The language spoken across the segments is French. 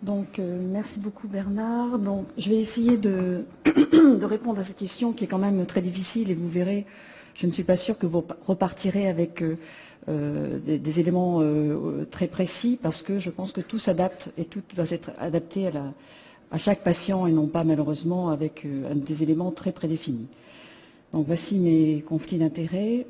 Merci beaucoup Bernard. Donc, je vais essayer de, de répondre à cette question qui est quand même très difficile et vous verrez, je ne suis pas sûre que vous repartirez avec des éléments très précis parce que je pense que tout s'adapte et tout doit être adapté à chaque patient et non pas malheureusement avec des éléments très prédéfinis. Donc voici mes conflits d'intérêts.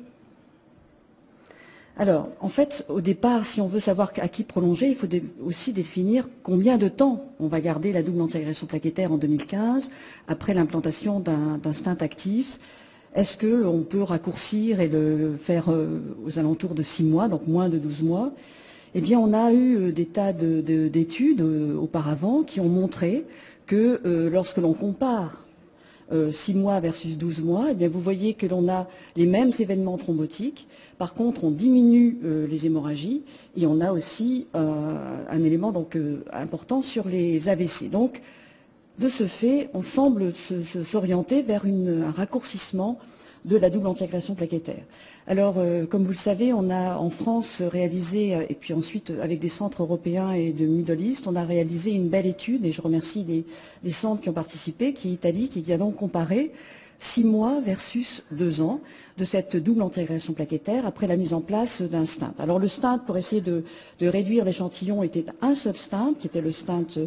Alors, en fait, au départ, si on veut savoir à qui prolonger, il faut aussi définir combien de temps on va garder la double antiagression plaquettaire en 2015, après l'implantation d'un stent actif. Est-ce qu'on peut raccourcir et le faire aux alentours de 6 mois, donc moins de 12 mois? Eh bien, on a eu des tas d'études auparavant qui ont montré que lorsque l'on compare 6 mois versus 12 mois, eh bien vous voyez que l'on a les mêmes événements thrombotiques. Par contre, on diminue les hémorragies et on a aussi un élément donc, important sur les AVC. Donc, de ce fait, on semble s'orienter vers un raccourcissement de la double antiagression plaquettaire. Alors, comme vous le savez, on a en France réalisé, et puis ensuite avec des centres européens et de Middle East, on a réalisé une belle étude, et je remercie les centres qui ont participé, qui est italique, et qui a donc comparé 6 mois versus 2 ans de cette double antiagression plaquettaire après la mise en place d'un stent. Alors le stent, pour essayer de réduire l'échantillon, était un seul stent, qui était le stent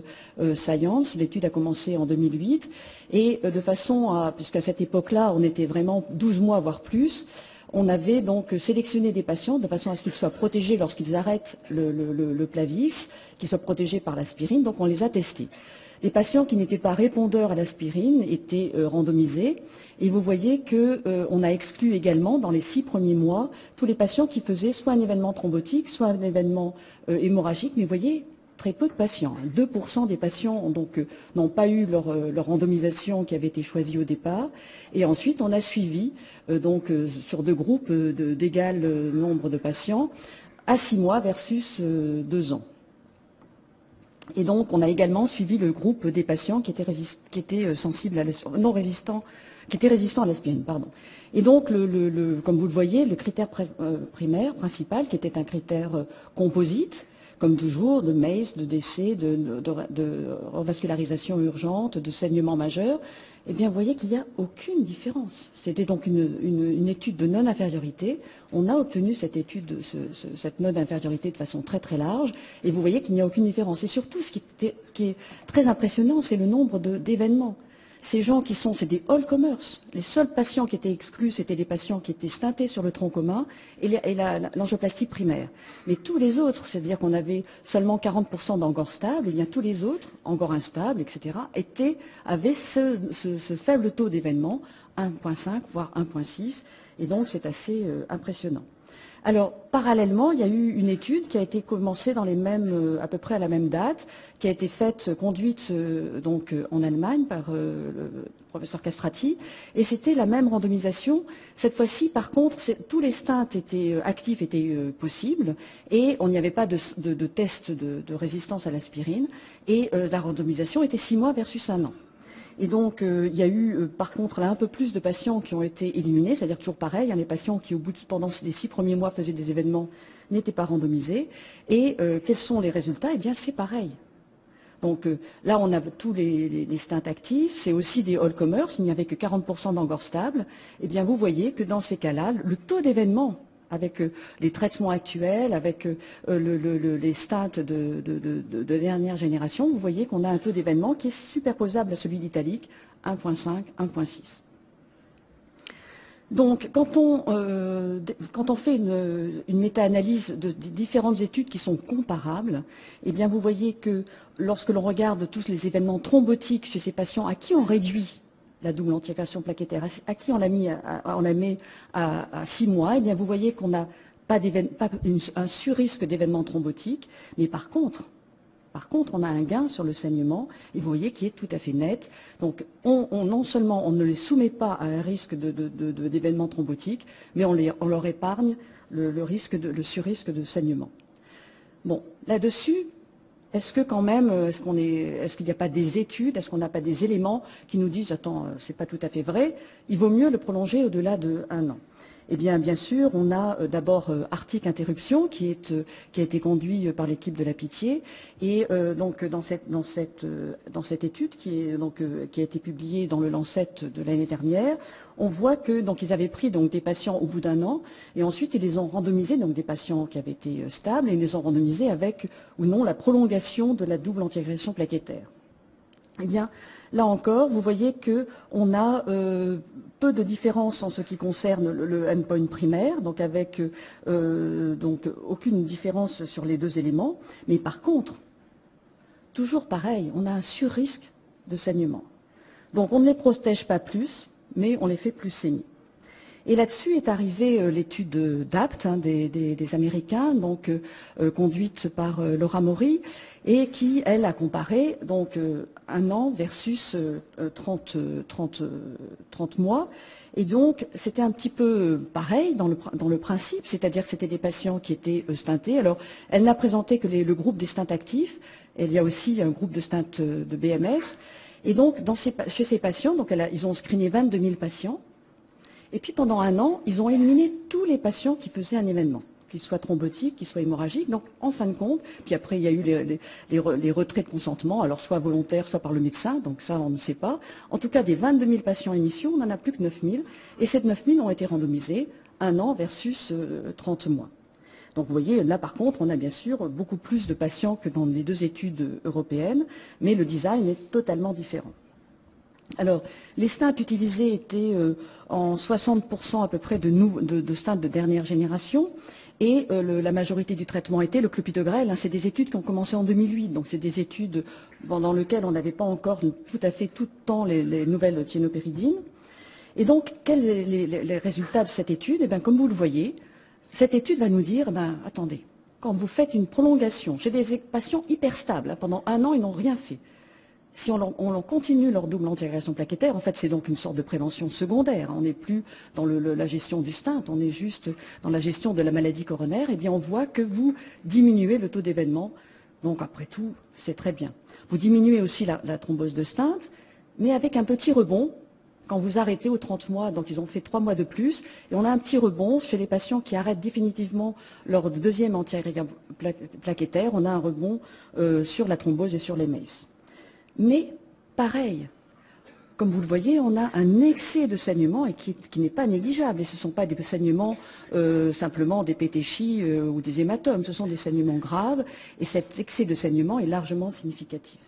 Science. L'étude a commencé en 2008, et de façon à, puisqu'à cette époque-là, on était vraiment 12 mois, voire plus, on avait donc sélectionné des patients de façon à ce qu'ils soient protégés lorsqu'ils arrêtent le Plavix, qu'ils soient protégés par l'aspirine, donc on les a testés. Les patients qui n'étaient pas répondeurs à l'aspirine étaient randomisés, et vous voyez qu'on a exclu également dans les 6 premiers mois tous les patients qui faisaient soit un événement thrombotique, soit un événement hémorragique, mais vous voyez, très peu de patients. 2% des patients n'ont pas eu leur randomisation qui avait été choisie au départ, et ensuite on a suivi sur 2 groupes d'égal nombre de patients à 6 mois versus 2 ans. Et donc, on a également suivi le groupe des patients qui étaient sensibles à non résistants, qui étaient résistants à l'aspirine, pardon. Et donc, comme vous le voyez, le critère primaire, principal, qui était un critère composite, comme toujours, de MACE, de décès, de revascularisation urgente, de saignement majeur, eh bien, vous voyez qu'il n'y a aucune différence. C'était donc une étude de non-infériorité. On a obtenu cette étude, cette non-infériorité de façon très très large, et vous voyez qu'il n'y a aucune différence. Et surtout, ce qui est très impressionnant, c'est le nombre d'événements. Ces gens c'est des all-comers. Les seuls patients qui étaient exclus, c'était les patients qui étaient stentés sur le tronc commun et l'angioplastie primaire. Mais tous les autres, c'est-à-dire qu'on avait seulement 40% d'angor stables, et bien tous les autres, angor instables, etc., avaient ce faible taux d'événements, 1,5 voire 1,6, et donc c'est assez impressionnant. Alors, parallèlement, il y a eu une étude qui a été commencée à peu près à la même date, qui a été conduite en Allemagne par le professeur Castrati, et c'était la même randomisation. Cette fois-ci, par contre, tous les stents actifs étaient possibles, et il n'y avait pas de test de résistance à l'aspirine, et la randomisation était 6 mois versus 1 an. Et donc, il y a eu, par contre, là, un peu plus de patients qui ont été éliminés, c'est-à-dire toujours pareil, les patients qui, pendant les 6 premiers mois, faisaient des événements, n'étaient pas randomisés. Et quels sont les résultats? Eh bien, c'est pareil. Donc là, on a tous les stents actifs, c'est aussi des all-comers, il n'y avait que 40% d'angor stables. Eh bien, vous voyez que dans ces cas-là, le taux d'événement, avec les traitements actuels, avec les stents de dernière génération, vous voyez qu'on a un taux d'événement qui est superposable à celui d'Italique, 1,5, 1,6. Donc, quand on fait une méta-analyse de différentes études qui sont comparables, eh bien, vous voyez que lorsque l'on regarde tous les événements thrombotiques chez ces patients à qui on réduit la double antiagression plaquettaire, à qui on la met à 6 mois, eh bien, vous voyez qu'on n'a pas un surrisque d'événements thrombotiques, mais par contre, on a un gain sur le saignement, et vous voyez qui est tout à fait net. Donc, non seulement on ne les soumet pas à un risque d'événements thrombotiques, mais on leur épargne le surrisque de saignement. Bon, là-dessus, est-ce que quand même, est-ce qu'il n'y a pas des études, est-ce qu'on n'a pas des éléments qui nous disent, attends, c'est pas tout à fait vrai, il vaut mieux le prolonger au-delà de 1 an. Eh bien, bien sûr, on a d'abord Arctic Interruption qui a été conduit par l'équipe de la Pitié. Et donc, dans cette étude qui a été publiée dans le Lancet de l'année dernière, on voit que donc ils avaient pris donc des patients au bout d'un an et ensuite ils les ont randomisés, donc des patients qui avaient été stables, et ils les ont randomisés avec ou non la prolongation de la double antiagression plaquettaire. Eh bien, là encore, vous voyez qu'on a peu de différence en ce qui concerne le endpoint primaire, donc avec donc aucune différence sur les deux éléments. Mais par contre, toujours pareil, on a un surrisque de saignement. Donc on ne les protège pas plus, mais on les fait plus saigner. Et là-dessus est arrivée l'étude DAPT des Américains, donc conduite par Laura Mori, et qui, elle, a comparé donc un an versus 30 mois. Et donc c'était un petit peu pareil dans le principe, c'est-à-dire que c'était des patients qui étaient stentés. Alors elle n'a présenté que le groupe des stents actifs, il y a aussi un groupe de stents de BMS. Et donc chez ces patients, donc ils ont screené 22 000 patients. Et puis pendant un an, ils ont éliminé tous les patients qui faisaient un événement, qu'ils soient thrombotiques, qu'ils soient hémorragiques. Donc en fin de compte, puis après il y a eu les retraits de consentement, alors soit volontaires, soit par le médecin, donc ça on ne sait pas. En tout cas, des 22 000 patients initiaux, on n'en a plus que 9 000. Et ces 9 000 ont été randomisés un an versus 30 mois. Donc vous voyez, là par contre, on a bien sûr beaucoup plus de patients que dans les deux études européennes, mais le design est totalement différent. Alors, les stents utilisés étaient en 60% à peu près de stents de dernière génération, et la majorité du traitement était le clopidogrel. C'est des études qui ont commencé en 2008, donc c'est des études dans lesquelles on n'avait pas encore tout à fait tout le temps les nouvelles thiénopéridines. Et donc, quels sont les résultats de cette étude? Eh bien, comme vous le voyez, cette étude va nous dire, attendez, quand vous faites une prolongation, j'ai des patients hyper stables, pendant un an, ils n'ont rien fait. Si on continue leur double antiagression plaquettaire, en fait, c'est donc une sorte de prévention secondaire. On n'est plus dans la gestion du stent, on est juste dans la gestion de la maladie coronaire. Eh bien, on voit que vous diminuez le taux d'événement. Donc, après tout, c'est très bien. Vous diminuez aussi la thrombose de stent, mais avec un petit rebond quand vous arrêtez aux 30 mois. Donc, ils ont fait 3 mois de plus. Et on a un petit rebond chez les patients qui arrêtent définitivement leur deuxième antiagression plaquettaire. On a un rebond sur la thrombose et sur les MACE. Mais, pareil, comme vous le voyez, on a un excès de saignement et qui n'est pas négligeable. Et ce ne sont pas des saignements simplement des pétéchies ou des hématomes, ce sont des saignements graves. Et cet excès de saignement est largement significatif.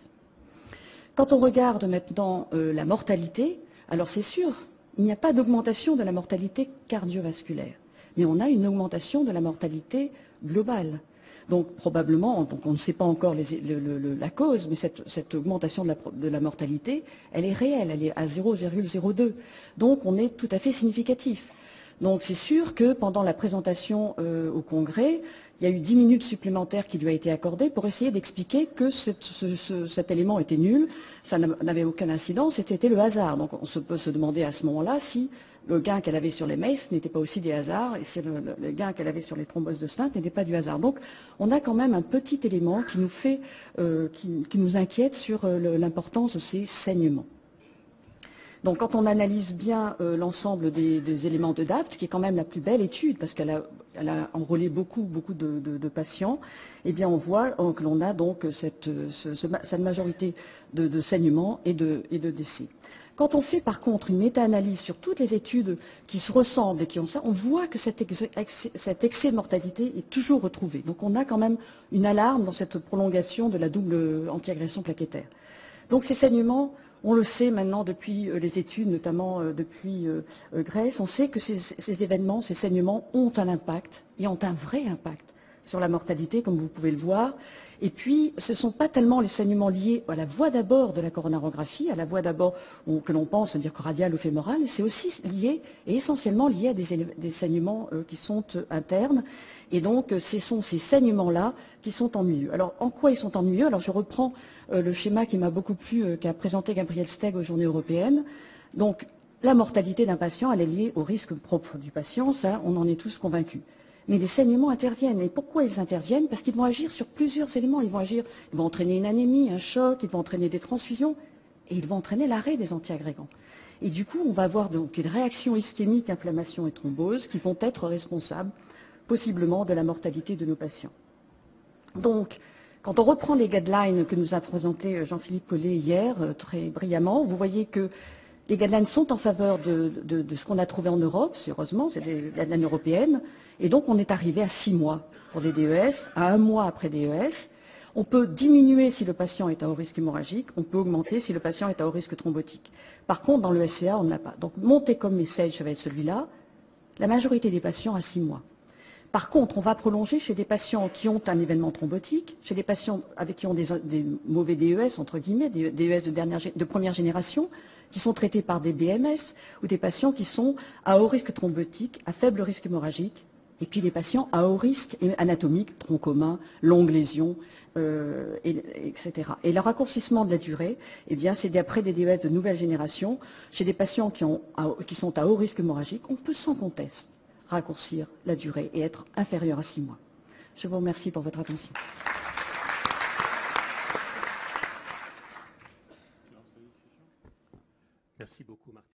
Quand on regarde maintenant la mortalité, alors c'est sûr, il n'y a pas d'augmentation de la mortalité cardiovasculaire. Mais on a une augmentation de la mortalité globale. Donc probablement, on ne sait pas encore la cause, mais cette augmentation de la mortalité, elle est réelle, elle est à 0,02. Donc on est tout à fait significatif. Donc c'est sûr que pendant la présentation au Congrès, il y a eu 10 minutes supplémentaires qui lui a été accordées pour essayer d'expliquer que cet élément était nul, ça n'avait aucune incidence et c'était le hasard. Donc on peut se demander à ce moment-là si le gain qu'elle avait sur les MACE n'était pas aussi des hasards et si le gain qu'elle avait sur les thromboses de stent n'était pas du hasard. Donc on a quand même un petit élément qui nous fait, qui nous inquiète sur l'importance de ces saignements. Donc quand on analyse bien l'ensemble des éléments de DAPT, qui est quand même la plus belle étude, parce qu'elle a enrôlé beaucoup de patients, eh bien on voit que l'on a donc cette majorité de saignements et de décès. Quand on fait par contre une méta-analyse sur toutes les études qui se ressemblent et qui ont ça, on voit que cet excès de mortalité est toujours retrouvé. Donc on a quand même une alarme dans cette prolongation de la double antiagression plaquettaire. Donc ces saignements, on le sait maintenant depuis les études, notamment depuis Grèce, on sait que ces événements, ces saignements ont un impact, et ont un vrai impact sur la mortalité, comme vous pouvez le voir. Et puis, ce ne sont pas tellement les saignements liés à la voie d'abord de la coronarographie, à la voie d'abord que l'on pense, c'est-à-dire radiale ou fémorale, c'est aussi lié, et essentiellement lié à des saignements qui sont internes. Et donc, ce sont ces saignements-là qui sont ennuyeux. Alors, en quoi ils sont ennuyeux? Alors, je reprends le schéma qui m'a beaucoup plu, qu'a présenté Gabriel Steg aux Journées européennes. Donc, la mortalité d'un patient, elle est liée au risque propre du patient, ça, on en est tous convaincus. Mais les saignements interviennent. Et pourquoi ils interviennent? Parce qu'ils vont agir sur plusieurs éléments. Ils vont entraîner une anémie, un choc, ils vont entraîner des transfusions, et ils vont entraîner l'arrêt des antiagrégants. Et du coup, on va avoir donc une réaction ischémique, inflammation et thrombose qui vont être responsables possiblement de la mortalité de nos patients. Donc, quand on reprend les guidelines que nous a présentés Jean-Philippe Collet hier, très brillamment, vous voyez que les guidelines sont en faveur de ce qu'on a trouvé en Europe, heureusement, c'est des guidelines européennes, et donc on est arrivé à 6 mois pour des DES, à 1 mois après DES. On peut diminuer si le patient est à haut risque hémorragique, on peut augmenter si le patient est à haut risque thrombotique. Par contre, dans le SCA, on n'a pas. Donc, mon take-home message, ça va être celui-là, la majorité des patients à 6 mois. Par contre, on va prolonger chez des patients qui ont un événement thrombotique, chez des patients qui ont des mauvais DES, entre guillemets, des DES de première génération, qui sont traités par des BMS, ou des patients qui sont à haut risque thrombotique, à faible risque hémorragique, et puis les patients à haut risque anatomique, tronc commun, longue lésion, etc. Et le raccourcissement de la durée, eh bien, c'est d'après des DES de nouvelle génération, chez des patients qui sont à haut risque hémorragique, on peut sans conteste raccourcir la durée et être inférieur à 6 mois. Je vous remercie pour votre attention. Merci beaucoup, Martine.